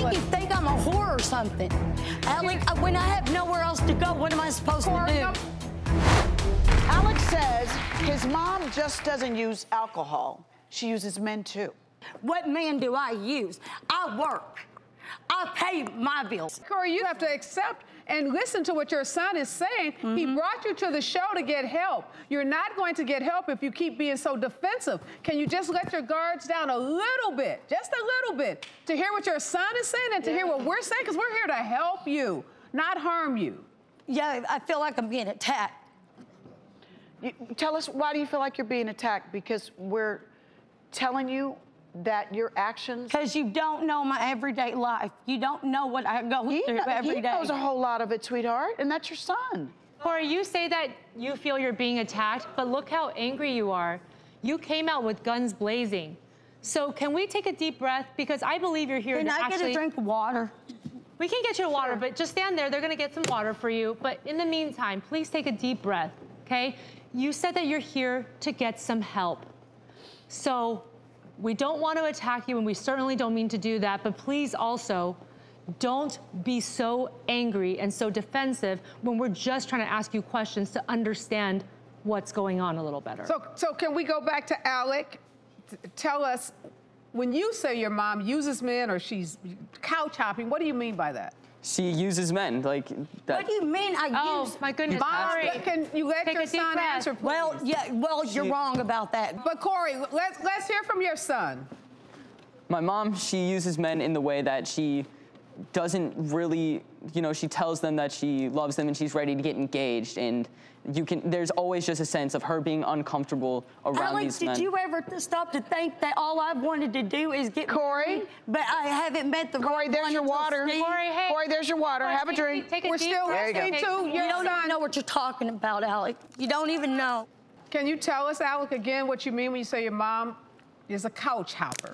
think you think I'm a whore or something. Alec, when I have nowhere else to go, what am I supposed to do? Alex says his mom just doesn't use alcohol. She uses men too. What man do I use? I work. I pay my bills. Corey, you have to accept and listen to what your son is saying. He brought you to the show to get help. You're not going to get help if you keep being so defensive. Can you just let your guards down a little bit, just a little bit, to hear what your son is saying and to hear what we're saying? Because we're here to help you, not harm you. Yeah, I feel like I'm being attacked. Tell us, why do you feel like you're being attacked? Because we're telling you that your actions... Because you don't know my everyday life. You don't know what I go through every day. He knows a whole lot of it, sweetheart, and that's your son. Corey, you say that you feel you're being attacked, but look how angry you are. You came out with guns blazing. So can we take a deep breath? Because I believe you're here to actually... Can I get a drink of water? We can get you water, but just stand there. They're gonna get some water for you. But in the meantime, please take a deep breath, okay? You said that you're here to get some help. So we don't want to attack you, and we certainly don't mean to do that, but please also don't be so angry and so defensive when we're just trying to ask you questions to understand what's going on a little better. So can we go back to Alec? Tell us, when you say your mom uses men or she's couch hopping, what do you mean by that? She uses men, like that. What do you mean I use? Oh, my goodness. Mom, can you let your son answer, please? Well, yeah, you're wrong about that. But Corey, let's hear from your son. My mom, she uses men in the way that she doesn't really, you know, she tells them that she loves them and she's ready to get engaged, and there's always just a sense of her being uncomfortable around these men. Did you ever stop to think that all I've wanted to do is get Corey? But I haven't met the Corey, there's your water. Corey, hey. Corey, there's your water. Have a drink. We're still listening to your You don't son. even know what you're talking about, Alec. You don't even know. Can you tell us, Alec, again what you mean when you say your mom is a couch hopper?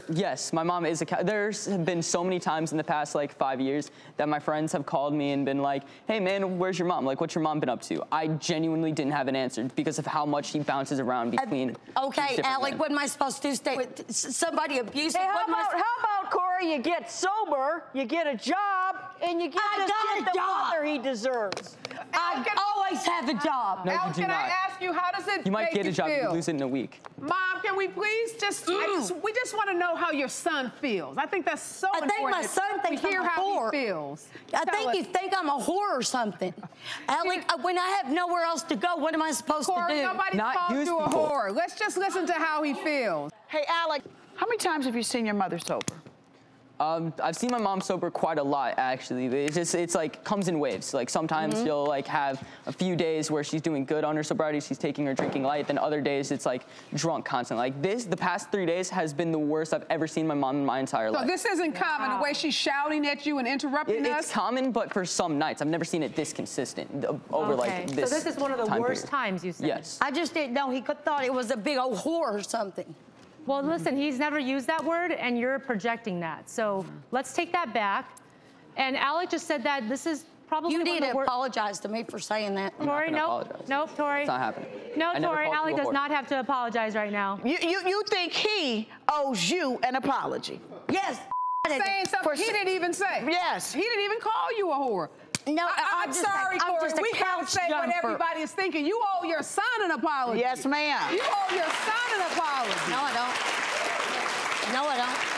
Yes, my mom is a couch. There's been so many times in the past, like, 5 years that my friends have called me and been like, hey, man, where's your mom? Like, what's your mom been up to? I genuinely didn't have an answer because of how much she bounces around between Okay, Alec, what am I supposed to do? Stay with somebody abusive? Hey, how about, Corey, you get sober, you get a job, and you get the father he deserves? I always have a job. No, Al, you do can not. I ask you, how does it You might get a job, you lose it in a week. Mom, can we please we just want to know how your son feels. I think that's so important. I think my son thinks we hear I'm a how whore. he feels. I think you think I'm a whore or something. Alec, when I have nowhere else to go, what am I supposed Corey, to do? nobody called you a whore. Let's just listen to how he feels. Hey, Alec, how many times have you seen your mother sober? I've seen my mom sober quite a lot, actually. It's like comes in waves. Like sometimes she'll like have a few days where she's doing good on her sobriety, she's taking her drinking light. Then other days it's like drunk constantly. Like the past 3 days has been the worst I've ever seen my mom in my entire life. So this isn't common, the way she's shouting at you and interrupting us? It's common, but for some nights. I've never seen it this consistent over like this. So this is one of the worst times, you said? Yes. I just didn't know. He thought it was a big old whore or something. Well, listen, he's never used that word, and you're projecting that. So let's take that back. And Alec just said that this is probably You need to apologize to me for saying that. Tori, nope, Tori. It's not happening. No, Tori, Alec does not have to apologize right now. You think he owes you an apology? Yes. Saying something he didn't even say. Yes. He didn't even call you a whore. No, I'm sorry, Corey. We can't say what everybody is thinking. You owe your son an apology. Yes, ma'am. You owe your son an apology. No, I don't. No, I don't.